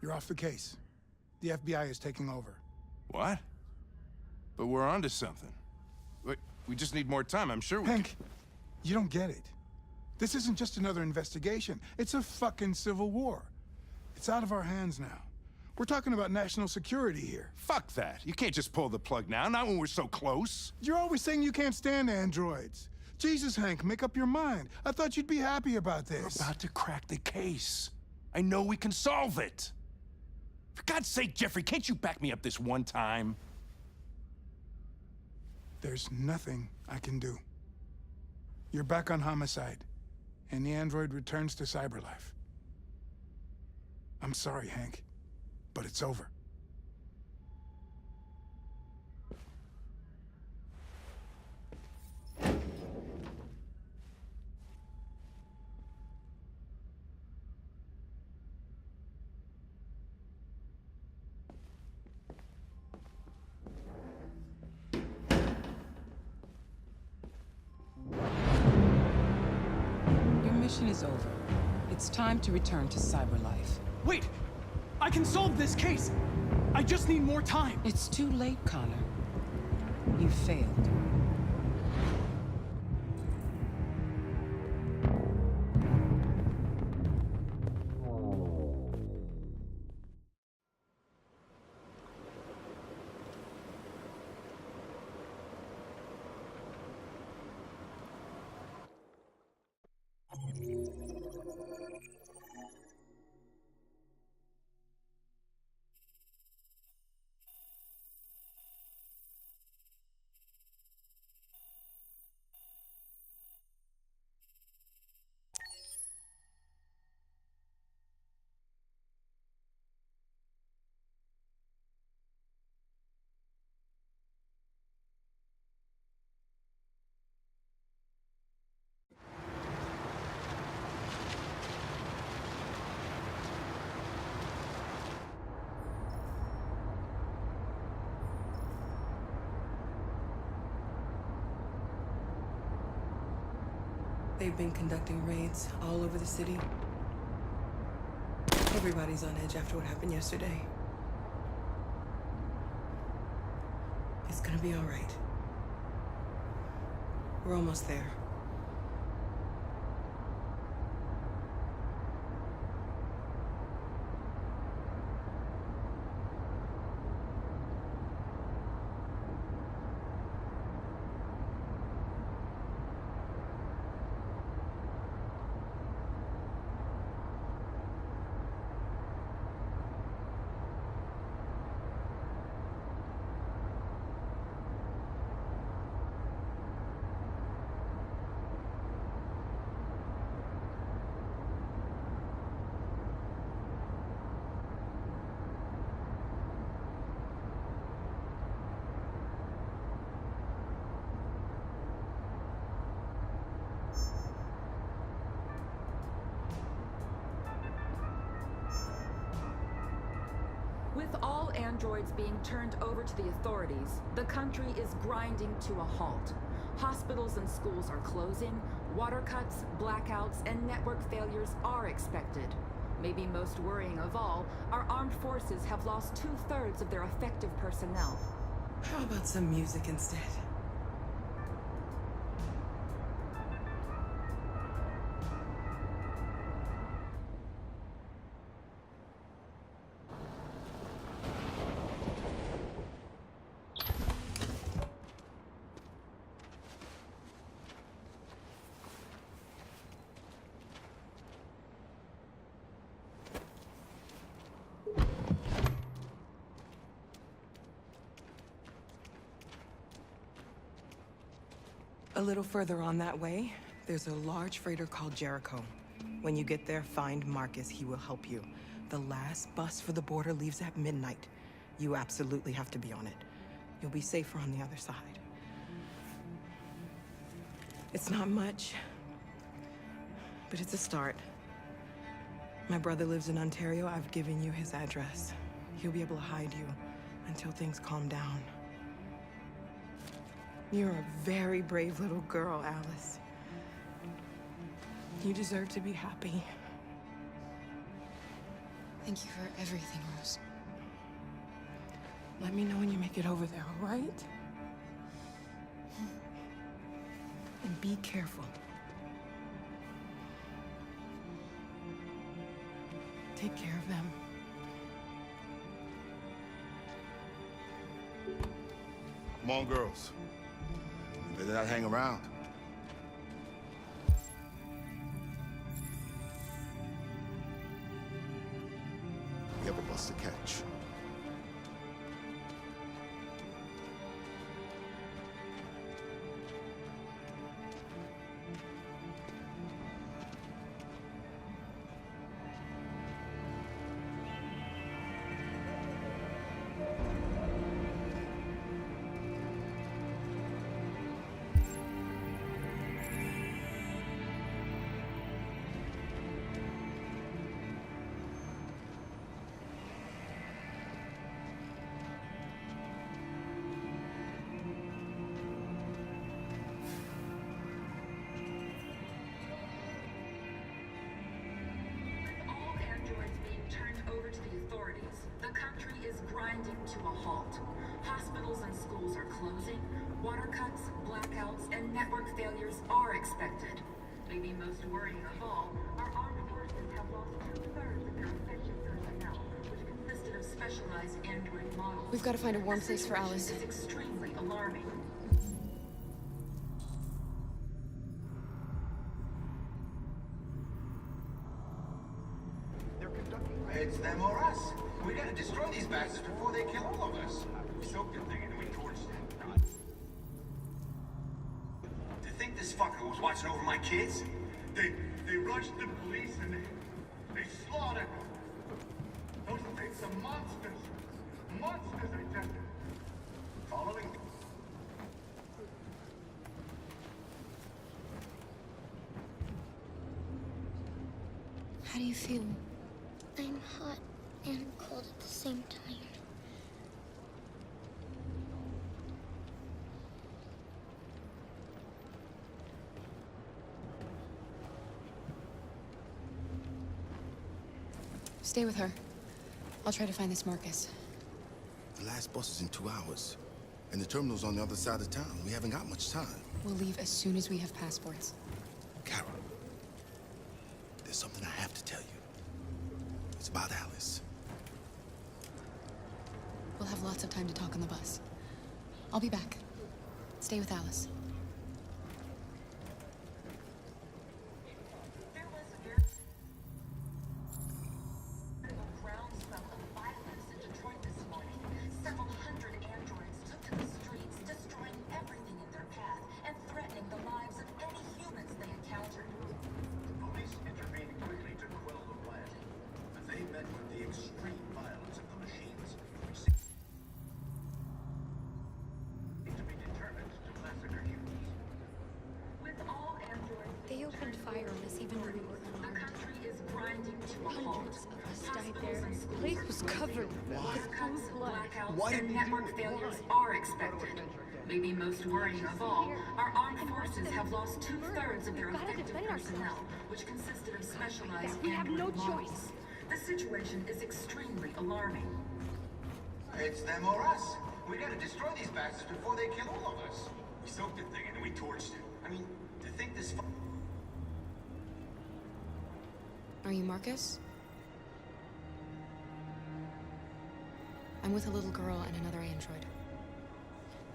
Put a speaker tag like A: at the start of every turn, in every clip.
A: You're off the case. The FBI is taking over.
B: What? But we're onto something. We just need more time, I'm sure we
A: Hank, you don't get it. This isn't just another investigation. It's a fucking civil war. It's out of our hands now. We're talking about national security here.
B: Fuck that. You can't just pull the plug now, not when we're so close.
A: You're always saying you can't stand androids. Jesus, Hank, make up your mind. I thought you'd be happy about this.
B: We're about to crack the case. I know we can solve it. For God's sake, Jeffrey, can't you back me up this one time?
A: There's nothing I can do. You're back on homicide, and the android returns to Cyberlife. I'm sorry, Hank, but it's over.
C: Mission is over. It's time to return to Cyberlife.
D: Wait! I can solve this case! I just need more time!
C: It's too late, Connor. You failed.
E: They've been conducting raids all over the city. Everybody's on edge after what happened yesterday. It's gonna be all right. We're almost there.
F: With all androids being turned over to the authorities, the country is grinding to a halt. Hospitals and schools are closing, water cuts, blackouts, and network failures are expected. Maybe most worrying of all, our armed forces have lost 2/3 of their effective personnel.
E: How about some music instead? A little further on that way, there's a large freighter called Jericho. When you get there, find Marcus. He will help you. The last bus for the border leaves at midnight. You absolutely have to be on it. You'll be safer on the other side. It's not much, but it's a start. My brother lives in Ontario. I've given you his address. He'll be able to hide you until things calm down. You're a very brave little girl, Alice. You deserve to be happy.
C: Thank you for everything, Rose.
E: Let me know when you make it over there, all right? And be careful. Take care of them.
G: Come on, girls. You better not hang around. We have a bus to catch.
F: All androids being turned over to the authorities, the country is grinding to a halt. Hospitals and schools are closing, water cuts, blackouts, and network failures are expected. Maybe most worrying of all, our armed forces have lost 2/3 of their effective personnel, which consisted of specialized android models.
H: We've got to find a warm
F: The
H: place for Alice.
F: situation is extremely alarming.
I: It's them or us. We gotta destroy these bastards before they kill all of us. We soaked the thing and then we torched it. To think this fucker was watching over my kids? They rushed the police and they slaughtered them. Those things are monsters. Monsters, I tell you. Following me.
H: How do you feel?
J: I'm hot and cold at the same time.
H: Stay with her. I'll try to find this Marcus.
G: The last bus is in 2 hours. And the terminal's on the other side of town. We haven't got much time.
H: We'll leave as soon as we have passports.
G: Kara, there's something I have to tell you. It's about Alice.
H: We'll have lots of time to talk on the bus. I'll be back. Stay with Alice.
F: There was a very groundswell of violence in Detroit this morning. Several hundred androids took to the streets, destroying everything in their path and threatening the lives of any humans they encountered.
I: The police intervened quickly to quell the riot, but they met with the extreme violence of the machines, which seem to be determined to massacre humans.
F: With all androids
J: They
F: being
J: opened
F: turned
J: fire
F: over
J: on
F: to
J: us
F: the
J: even when we were
F: authorities, the
J: unarmed.
F: country is grinding to a halt.
J: Hundreds of us died
F: Hospitals
J: there.
F: and
J: The
F: schools
J: place
F: are
J: was
F: closing.
J: covered with
F: Cuts,
J: blue blood.
F: blackouts, and network failures are expected. Maybe most worrying of all, our armed forces have lost 2/3 of their
J: We've gotta
F: effective
J: defend
F: personnel,
J: ourselves.
F: which consisted of specialized
J: We have no
F: android models.
J: choice.
F: The situation is extremely alarming.
I: It's them or us. We gotta destroy these bastards before they kill all of us. We soaked the thing and then we torched it. I mean, to think this
H: Are you Marcus? I'm with a little girl and another android.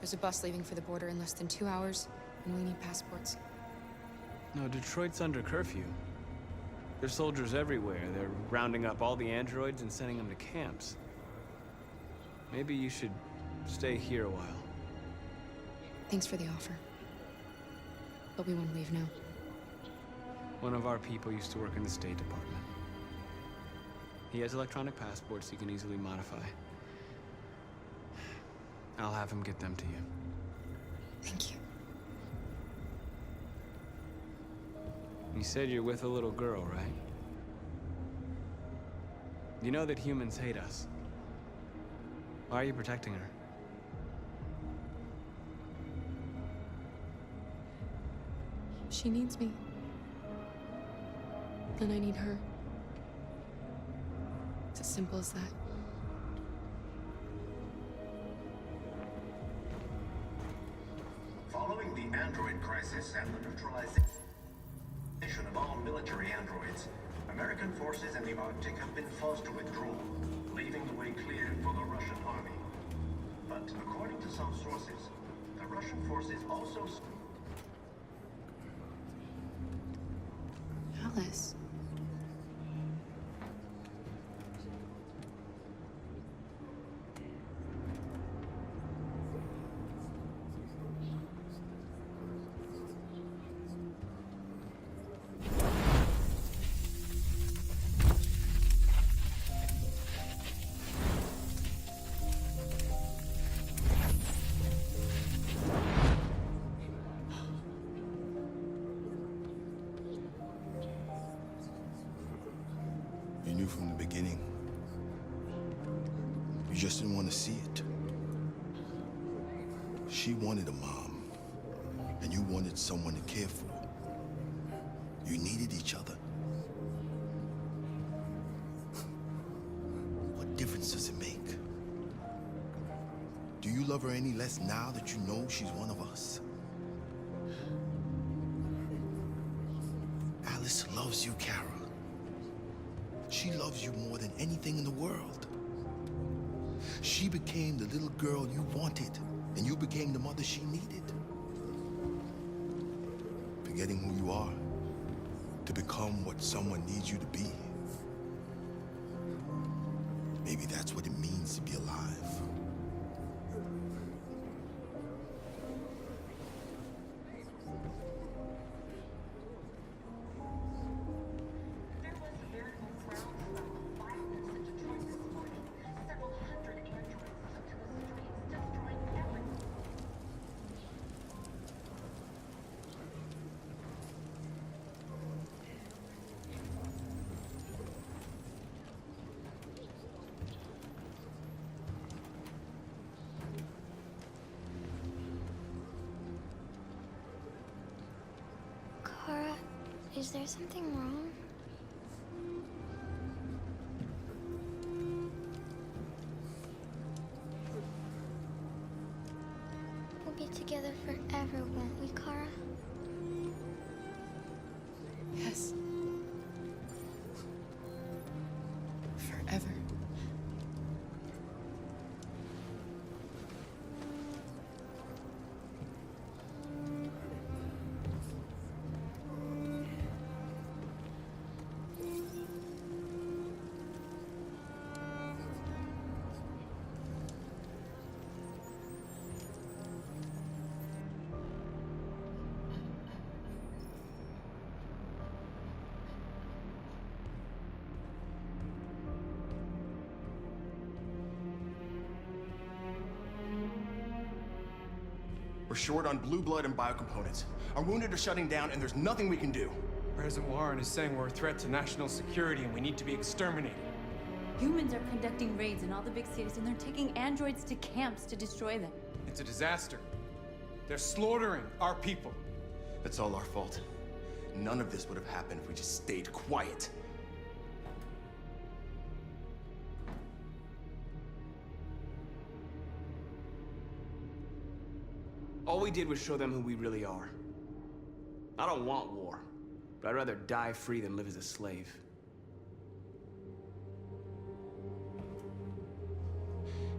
H: There's a bus leaving for the border in less than 2 hours, and we need passports.
K: No, Detroit's under curfew. There's soldiers everywhere. They're rounding up all the androids and sending them to camps. Maybe you should stay here a while.
H: Thanks for the offer. But we won't leave now.
K: One of our people used to work in the State Department. He has electronic passports he can easily modify. I'll have him get them to you.
H: Thank you.
K: You said you're with a little girl, right? You know that humans hate us. Why are you protecting her?
H: She needs me. And I need her. To simple as that.
I: Following the android crisis and the neutralization of all military androids, American forces in the Arctic have been forced to withdraw, leaving the way clear for the Russian army. But according to some sources, the Russian forces also...
H: Alice.
G: You knew from the beginning. You just didn't want to see it. She wanted a mom, and you wanted someone to care for. You needed each other. What difference does it make? Do you love her any less now that you know she's one of us? Alice loves you, Kara. She loves you more than anything in the world. She became the little girl you wanted, and you became the mother she needed. Forgetting who you are to become what someone needs you to be. Maybe that's what it means to be alive.
J: Kara, is there something wrong? We'll be together forever, won't we, Kara?
C: Yes. Forever.
B: We're short on blue blood and biocomponents. Our wounded are shutting down, and there's nothing we can do.
K: President Warren is saying we're a threat to national security and we need to be exterminated.
L: Humans are conducting raids in all the big cities, and they're taking androids to camps to destroy them.
K: It's a disaster. They're slaughtering our people.
B: That's all our fault. None of this would have happened if we just stayed quiet.
K: All we did was show them who we really are. I don't want war, but I'd rather die free than live as a slave.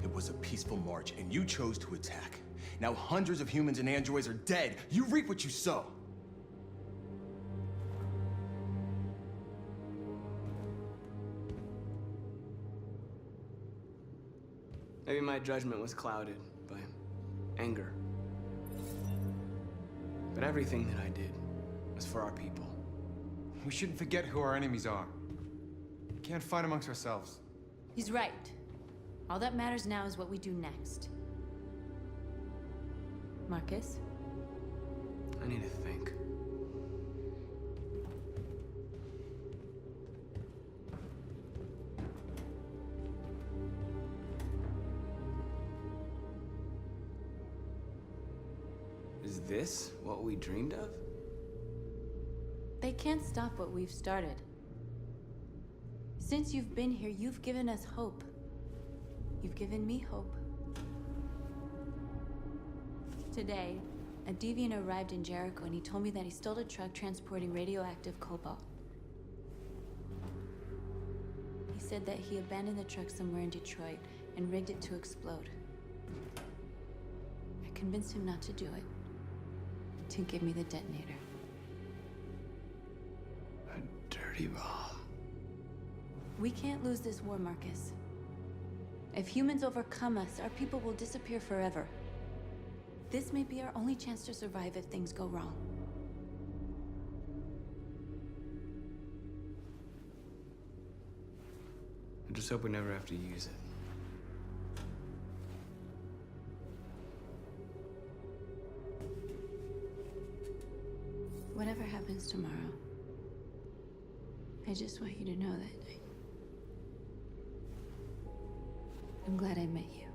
B: It was a peaceful march, and you chose to attack. Now hundreds of humans and androids are dead. You reap what you sow.
K: Maybe my judgment was clouded by anger. But everything that I did was for our people.
M: We shouldn't forget who our enemies are. We can't fight amongst ourselves.
L: He's right. All that matters now is what we do next. Marcus?
K: I need to think. Is this what we dreamed of?
L: They can't stop what we've started. Since you've been here, you've given us hope. You've given me hope. Today, a deviant arrived in Jericho and he told me that he stole a truck transporting radioactive cobalt. He said that he abandoned the truck somewhere in Detroit and rigged it to explode. I convinced him not to do it, to give me the detonator.
K: A dirty ball.
L: We can't lose this war, Marcus. If humans overcome us, our people will disappear forever. This may be our only chance to survive if things go wrong.
K: I just hope we never have to use it.
L: Whatever happens tomorrow, I just want you to know that I'm glad I met you.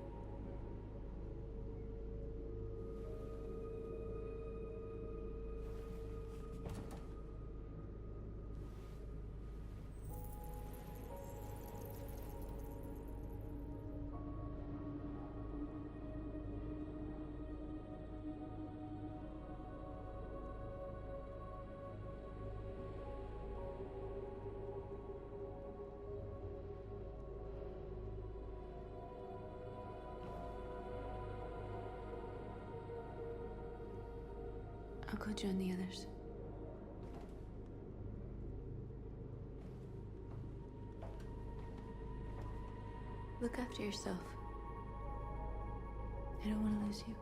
L: I'll go join the others. Look after yourself. I don't want to lose you.